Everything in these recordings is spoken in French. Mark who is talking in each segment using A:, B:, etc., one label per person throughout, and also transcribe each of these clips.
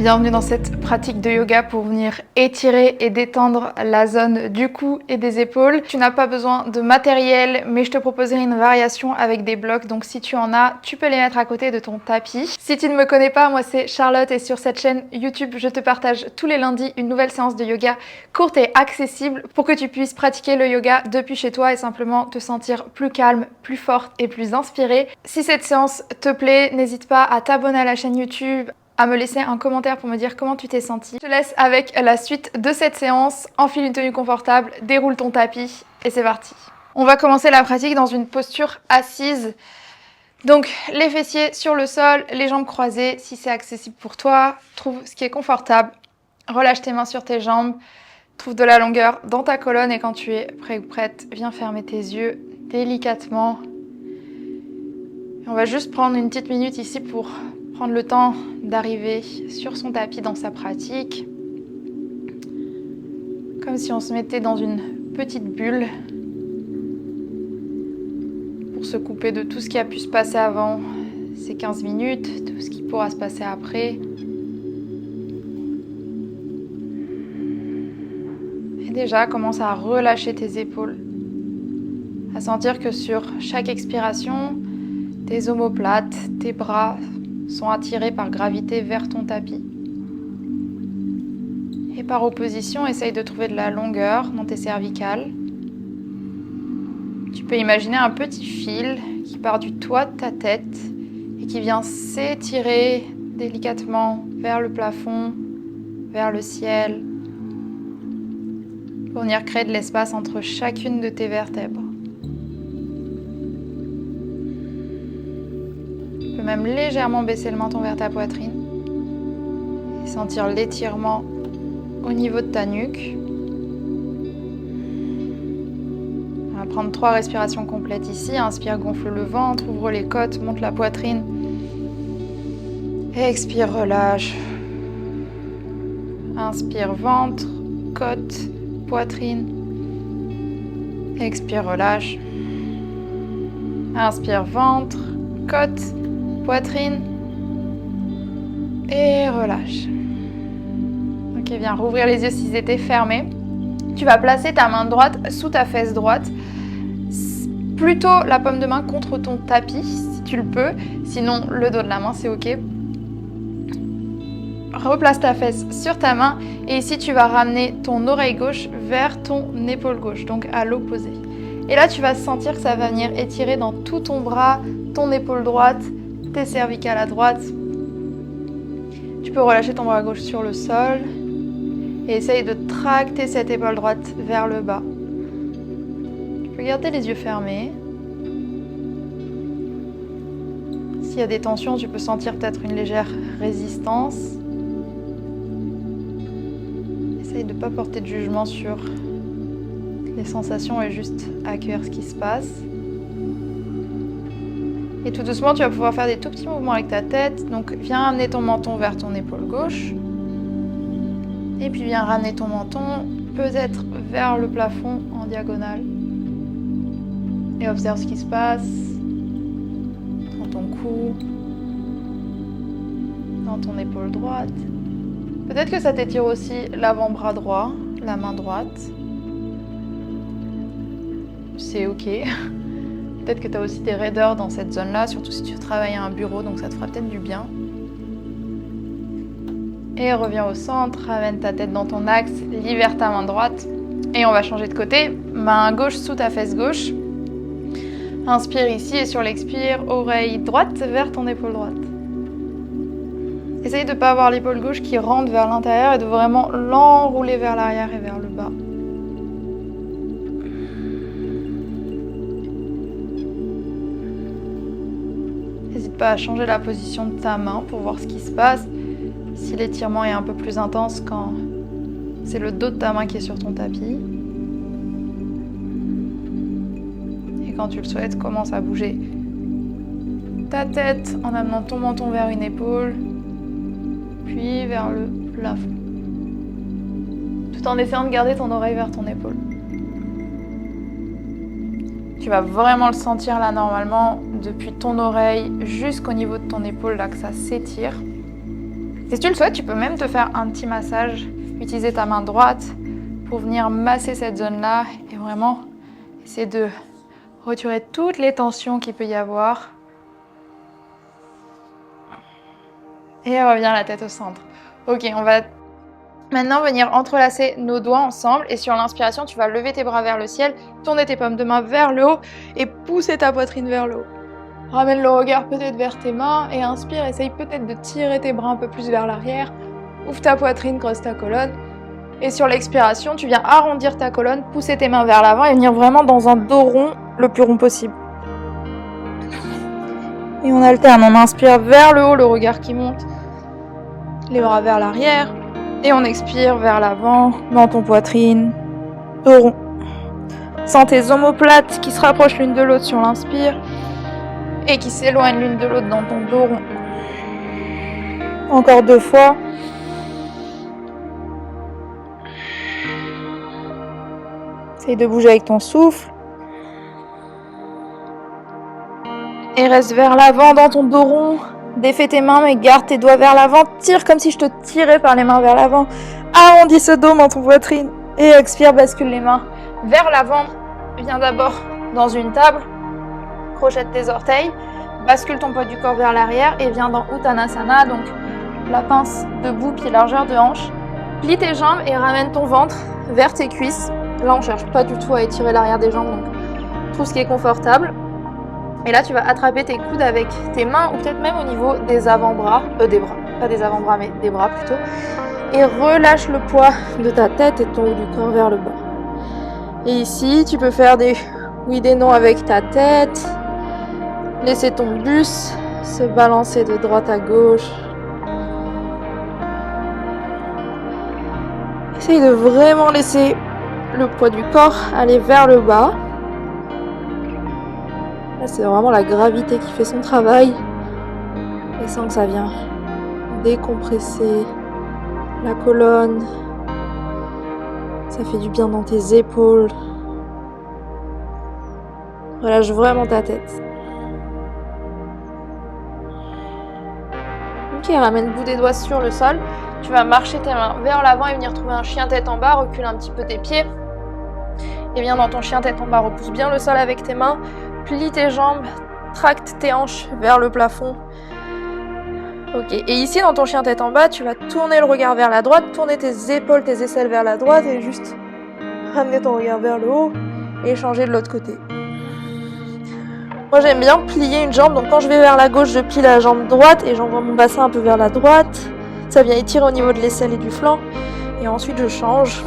A: Bienvenue dans cette pratique de yoga pour venir étirer et détendre la zone du cou et des épaules. Tu n'as pas besoin de matériel, mais je te proposerai une variation avec des blocs. Donc si tu en as, tu peux les mettre à côté de ton tapis. Si tu ne me connais pas, moi c'est Charlotte et sur cette chaîne YouTube, je te partage tous les lundis une nouvelle séance de yoga courte et accessible pour que tu puisses pratiquer le yoga depuis chez toi et simplement te sentir plus calme, plus forte et plus inspirée. Si cette séance te plaît, n'hésite pas à t'abonner à la chaîne YouTube, à me laisser un commentaire pour me dire comment tu t'es senti. Je te laisse avec la suite de cette séance. Enfile une tenue confortable, déroule ton tapis et c'est parti. On va commencer la pratique dans une posture assise. Donc les fessiers sur le sol, les jambes croisées. Si c'est accessible pour toi, trouve ce qui est confortable. Relâche tes mains sur tes jambes. Trouve de la longueur dans ta colonne et quand tu es prêt ou prête, viens fermer tes yeux délicatement. Et on va juste prendre une petite minute ici pour prendre le temps d'arriver sur son tapis dans sa pratique. Comme si on se mettait dans une petite bulle pour se couper de tout ce qui a pu se passer avant ces 15 minutes, tout ce qui pourra se passer après. Et déjà, commence à relâcher tes épaules, à sentir que sur chaque expiration, tes omoplates, tes bras sont attirés par gravité vers ton tapis. Et par opposition, essaye de trouver de la longueur dans tes cervicales. Tu peux imaginer un petit fil qui part du toit de ta tête et qui vient s'étirer délicatement vers le plafond, vers le ciel, pour venir créer de l'espace entre chacune de tes vertèbres. Tu peux même légèrement baisser le menton vers ta poitrine et sentir l'étirement au niveau de ta nuque. On va prendre 3 respirations complètes ici. Inspire, gonfle le ventre, ouvre les côtes, monte la poitrine. Expire, relâche. Inspire, ventre, côte, poitrine. Expire, relâche. Inspire, ventre, côte, poitrine et relâche. Ok, viens rouvrir les yeux s'ils étaient fermés. Tu vas placer ta main droite sous ta fesse droite, plutôt la paume de main contre ton tapis si tu le peux, sinon le dos de la main c'est ok. Replace ta fesse sur ta main et ici tu vas ramener ton oreille gauche vers ton épaule gauche, donc à l'opposé. Et là tu vas sentir que ça va venir étirer dans tout ton bras, ton épaule droite, tes cervicales à droite. Tu peux relâcher ton bras gauche sur le sol et essaye de tracter cette épaule droite vers le bas. Tu peux garder les yeux fermés. S'il y a des tensions, tu peux sentir peut-être une légère résistance. Essaye de ne pas porter de jugement sur les sensations et juste accueillir ce qui se passe. Et tout doucement, tu vas pouvoir faire des tout petits mouvements avec ta tête. Donc, viens ramener ton menton vers ton épaule gauche. Et puis, viens ramener ton menton peut-être vers le plafond en diagonale. Et observe ce qui se passe dans ton cou, dans ton épaule droite. Peut-être que ça t'étire aussi l'avant-bras droit, la main droite. C'est ok. Peut-être que tu as aussi des raideurs dans cette zone-là, surtout si tu travailles à un bureau, donc ça te fera peut-être du bien. Et reviens au centre, ramène ta tête dans ton axe, libère ta main droite. Et on va changer de côté. Main gauche sous ta fesse gauche. Inspire ici et sur l'expire, oreille droite vers ton épaule droite. Essaye de ne pas avoir l'épaule gauche qui rentre vers l'intérieur et de vraiment l'enrouler vers l'arrière et vers le bas. N'hésite pas à changer la position de ta main pour voir ce qui se passe. Si l'étirement est un peu plus intense quand c'est le dos de ta main qui est sur ton tapis. Et quand tu le souhaites, commence à bouger ta tête en amenant ton menton vers une épaule, puis vers le plafond. Tout en essayant de garder ton oreille vers ton épaule. Tu vas vraiment le sentir là normalement, depuis ton oreille jusqu'au niveau de ton épaule, là que ça s'étire. Et si tu le souhaites, tu peux même te faire un petit massage, utiliser ta main droite pour venir masser cette zone-là et vraiment essayer de retirer toutes les tensions qu'il peut y avoir. Et reviens la tête au centre. Ok, on va maintenant venir entrelacer nos doigts ensemble et sur l'inspiration, tu vas lever tes bras vers le ciel, tourner tes paumes de main vers le haut et pousser ta poitrine vers le haut. Ramène le regard peut-être vers tes mains et inspire, essaye peut-être de tirer tes bras un peu plus vers l'arrière. Ouvre ta poitrine, creuse ta colonne. Et sur l'expiration, tu viens arrondir ta colonne, pousser tes mains vers l'avant et venir vraiment dans un dos rond, le plus rond possible. Et on alterne, on inspire vers le haut, le regard qui monte, les bras vers l'arrière. Et on expire vers l'avant, dans ton poitrine, dos rond. Sens tes omoplates qui se rapprochent l'une de l'autre sur l'inspire et qui s'éloignent l'une de l'autre dans ton dos rond. Encore 2 fois. Essaye de bouger avec ton souffle. Et reste vers l'avant dans ton dos rond. Défais tes mains mais garde tes doigts vers l'avant. Tire comme si je te tirais par les mains vers l'avant. Arrondis ce dos dans ton poitrine. Et expire, bascule les mains vers l'avant. Viens d'abord dans une table. Crochette tes orteils. Bascule ton poids du corps vers l'arrière et viens dans Uttanasana. Donc la pince debout, pied largeur de hanche. Plie tes jambes et ramène ton ventre vers tes cuisses. Là, on cherche pas du tout à étirer l'arrière des jambes, donc trouve ce qui est confortable. Et là, tu vas attraper tes coudes avec tes mains ou peut-être même au niveau des avant-bras, des bras, pas des avant-bras, mais des bras plutôt. Et relâche le poids de ta tête et ton haut du corps vers le bas. Et ici, tu peux faire des oui, des non avec ta tête. Laisser ton buste se balancer de droite à gauche. Essaye de vraiment laisser le poids du corps aller vers le bas. Là, c'est vraiment la gravité qui fait son travail. Et sens que ça vient décompresser la colonne. Ça fait du bien dans tes épaules. Relâche vraiment ta tête. Ok, ramène le bout des doigts sur le sol. Tu vas marcher tes mains vers l'avant et venir trouver un chien tête en bas. Recule un petit peu tes pieds. Et viens dans ton chien tête en bas. Repousse bien le sol avec tes mains. Plie tes jambes. Tracte tes hanches vers le plafond. Ok, et ici dans ton chien tête en bas, tu vas tourner le regard vers la droite, tourner tes épaules, tes aisselles vers la droite et juste ramener ton regard vers le haut et changer de l'autre côté. Moi j'aime bien plier une jambe, donc quand je vais vers la gauche, je plie la jambe droite et j'envoie mon bassin un peu vers la droite. Ça vient étirer au niveau de l'aisselle et du flanc. Et ensuite je change.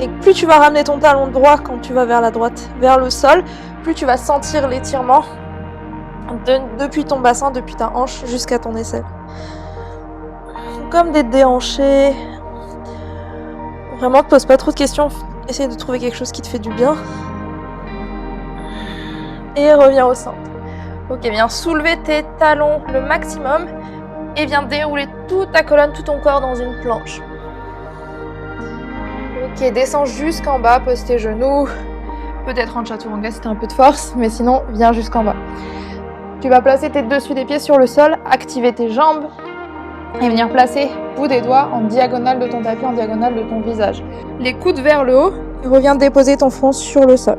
A: Et plus tu vas ramener ton talon droit quand tu vas vers la droite, vers le sol, plus tu vas sentir l'étirement depuis ton bassin, depuis ta hanche jusqu'à ton aisselle. Comme des déhanchés. Vraiment, ne te pose pas trop de questions. Essaye de trouver quelque chose qui te fait du bien. Et reviens au centre. Ok, viens soulever tes talons le maximum. Et viens dérouler toute ta colonne, tout ton corps dans une planche. Ok, descends jusqu'en bas, pose tes genoux. Peut-être en chaturanga si tu as un peu de force, mais sinon, viens jusqu'en bas. Tu vas placer tes dessus des pieds sur le sol, activer tes jambes et venir placer bout des doigts en diagonale de ton tapis, en diagonale de ton visage. Les coudes vers le haut et reviens déposer ton front sur le sol.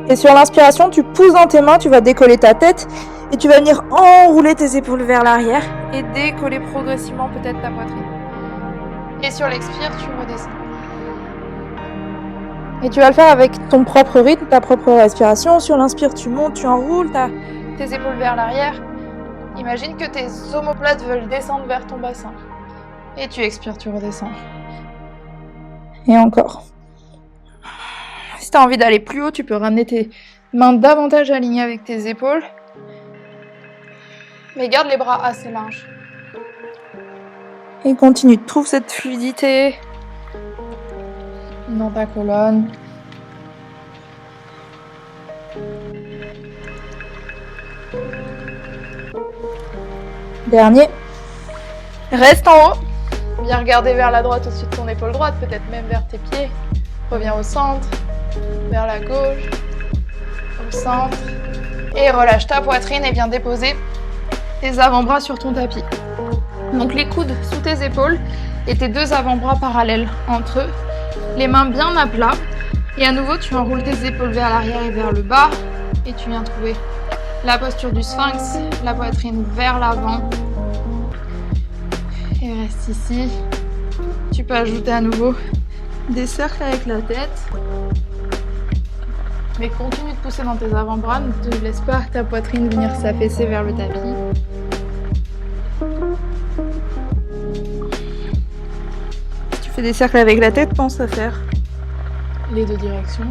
A: Et sur l'inspiration, tu pousses dans tes mains, tu vas décoller ta tête et tu vas venir enrouler tes épaules vers l'arrière et décoller progressivement peut-être ta poitrine. Et sur l'expire, tu redescends. Et tu vas le faire avec ton propre rythme, ta propre respiration. Sur l'inspire, tu montes, tu enroules tes épaules vers l'arrière. Imagine que tes omoplates veulent descendre vers ton bassin. Et tu expires, tu redescends. Et encore. Si tu as envie d'aller plus haut, tu peux ramener tes mains davantage alignées avec tes épaules. Mais garde les bras assez larges. Et continue, trouve cette fluidité dans ta colonne. Dernier. Reste en haut. Viens regarder vers la droite au-dessus de ton épaule droite, peut-être même vers tes pieds. Reviens au centre, vers la gauche, au centre. Et relâche ta poitrine et viens déposer tes avant-bras sur ton tapis. Donc les coudes sous tes épaules et tes deux avant-bras parallèles entre eux. Les mains bien à plat. Et à nouveau, tu enroules tes épaules vers l'arrière et vers le bas. Et tu viens trouver la posture du sphinx, la poitrine vers l'avant. Et reste ici. Tu peux ajouter à nouveau des cercles avec la tête. Mais continue de pousser dans tes avant-bras. Ne te laisse pas ta poitrine venir s'affaisser vers le tapis. Si tu fais des cercles avec la tête, pense à faire les deux directions.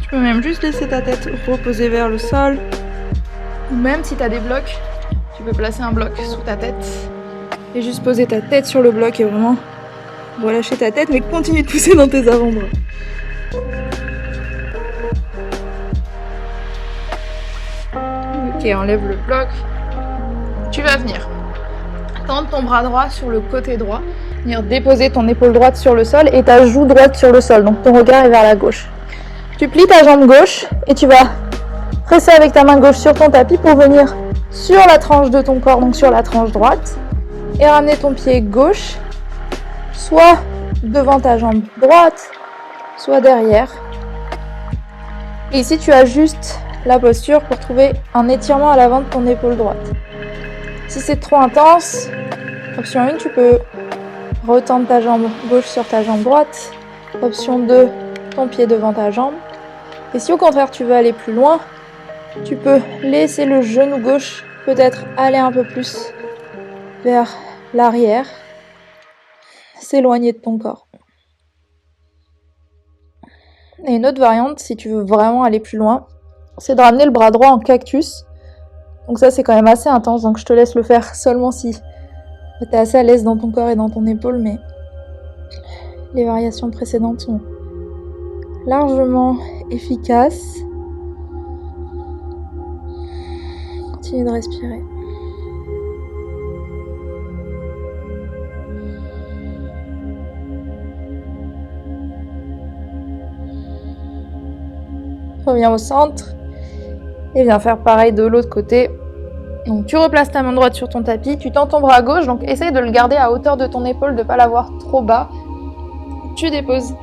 A: Tu peux même juste laisser ta tête reposer vers le sol. Ou même si tu as des blocs, tu peux placer un bloc sous ta tête et juste poser ta tête sur le bloc et vraiment relâcher ta tête, mais continue de pousser dans tes avant-bras. Ok, enlève le bloc. Tu vas venir tendre ton bras droit sur le côté droit, venir déposer ton épaule droite sur le sol et ta joue droite sur le sol, donc ton regard est vers la gauche. Tu plies ta jambe gauche et tu vas presser avec ta main gauche sur ton tapis pour venir sur la tranche de ton corps, donc sur la tranche droite, et ramener ton pied gauche, soit devant ta jambe droite, soit derrière. Et ici, tu ajustes la posture pour trouver un étirement à l'avant de ton épaule droite. Si c'est trop intense, option 1, tu peux retendre ta jambe gauche sur ta jambe droite. Option 2, ton pied devant ta jambe. Et si au contraire tu veux aller plus loin, tu peux laisser le genou gauche peut-être aller un peu plus vers l'arrière, s'éloigner de ton corps. Et une autre variante, si tu veux vraiment aller plus loin, c'est de ramener le bras droit en cactus. Donc ça c'est quand même assez intense, donc je te laisse le faire seulement si tu es assez à l'aise dans ton corps et dans ton épaule, mais les variations précédentes sont largement efficaces. Continue de respirer. Reviens au centre et viens faire pareil de l'autre côté. Donc tu replaces ta main droite sur ton tapis, tu tends ton bras gauche, donc essaye de le garder à hauteur de ton épaule, de ne pas l'avoir trop bas. Tu déposes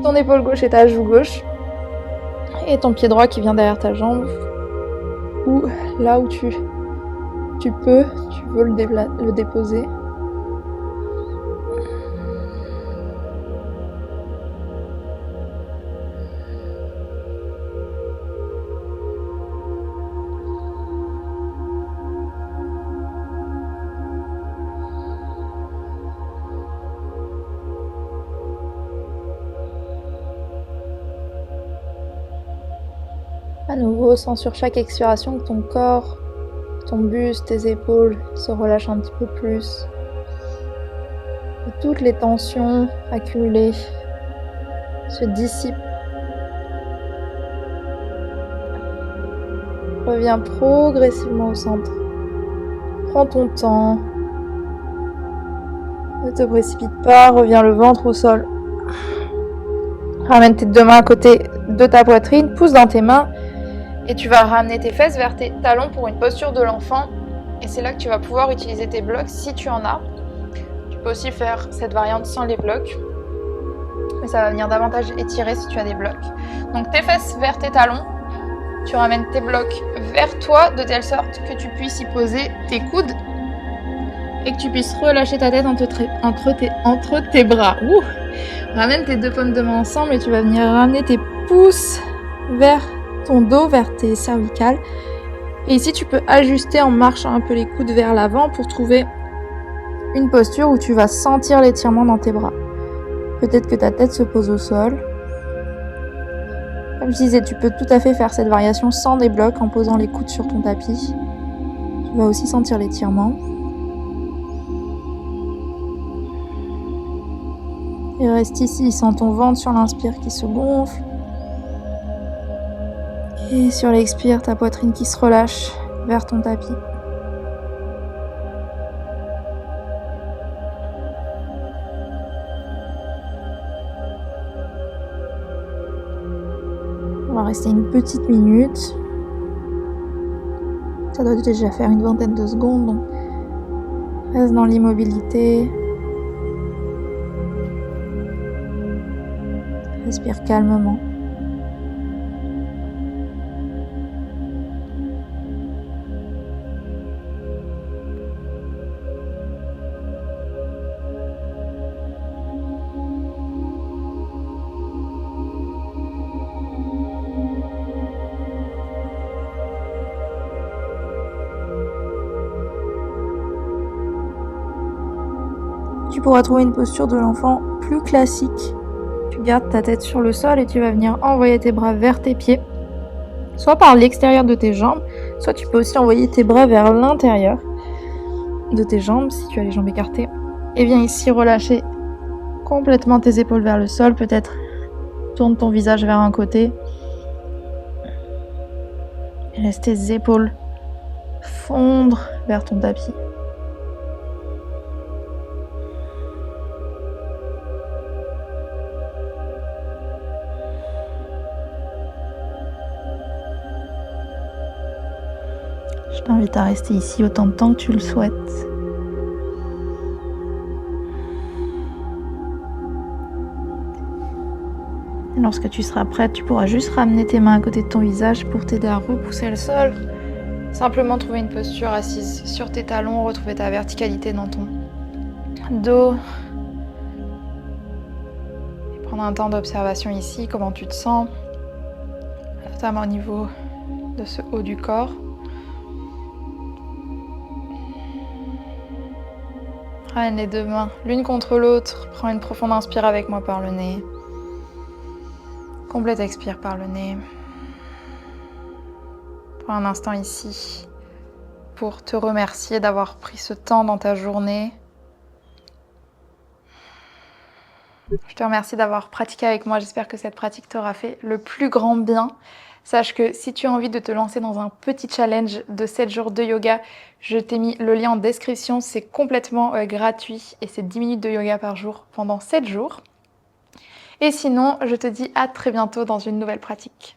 A: ton épaule gauche et ta joue gauche et ton pied droit qui vient derrière ta jambe, ou là où tu veux le déposer. À nouveau, sens sur chaque expiration que ton corps, ton buste, tes épaules se relâchent un petit peu plus. Que toutes les tensions accumulées se dissipent. Reviens progressivement au centre. Prends ton temps. Ne te précipite pas, reviens le ventre au sol. Ramène tes deux mains à côté de ta poitrine, pousse dans tes mains. Et tu vas ramener tes fesses vers tes talons pour une posture de l'enfant. Et c'est là que tu vas pouvoir utiliser tes blocs si tu en as. Tu peux aussi faire cette variante sans les blocs. Mais ça va venir davantage étirer si tu as des blocs. Donc tes fesses vers tes talons. Tu ramènes tes blocs vers toi de telle sorte que tu puisses y poser tes coudes. Et que tu puisses relâcher ta tête entre tes bras. Ouh. Ramène tes deux paumes de main ensemble et tu vas venir ramener tes pouces vers ton dos, vers tes cervicales. Et ici, tu peux ajuster en marchant un peu les coudes vers l'avant pour trouver une posture où tu vas sentir l'étirement dans tes bras. Peut-être que ta tête se pose au sol. Comme je disais, tu peux tout à fait faire cette variation sans des blocs en posant les coudes sur ton tapis. Tu vas aussi sentir l'étirement. Et reste ici, sens ton ventre sur l'inspire qui se gonfle. Et sur l'expire, ta poitrine qui se relâche vers ton tapis. On va rester une petite minute. Ça doit déjà faire une vingtaine de secondes, donc reste dans l'immobilité. Respire calmement. Tu pourras trouver une posture de l'enfant plus classique. Tu gardes ta tête sur le sol et tu vas venir envoyer tes bras vers tes pieds, soit par l'extérieur de tes jambes, soit tu peux aussi envoyer tes bras vers l'intérieur de tes jambes si tu as les jambes écartées. Et viens ici relâcher complètement tes épaules vers le sol, peut-être tourne ton visage vers un côté. Et laisse tes épaules fondre vers ton tapis. Je t'invite à rester ici autant de temps que tu le souhaites. Et lorsque tu seras prête, tu pourras juste ramener tes mains à côté de ton visage pour t'aider à repousser le sol. Simplement trouver une posture assise sur tes talons, retrouver ta verticalité dans ton dos. Et prendre un temps d'observation ici, comment tu te sens, notamment au niveau de ce haut du corps. Ramène les deux mains l'une contre l'autre. Prends une profonde inspire avec moi par le nez. Complète expire par le nez. Prends un instant ici pour te remercier d'avoir pris ce temps dans ta journée. Je te remercie d'avoir pratiqué avec moi. J'espère que cette pratique t'aura fait le plus grand bien. Sache que si tu as envie de te lancer dans un petit challenge de 7 jours de yoga, je t'ai mis le lien en description. C'est complètement gratuit et c'est 10 minutes de yoga par jour pendant 7 jours. Et sinon, je te dis à très bientôt dans une nouvelle pratique.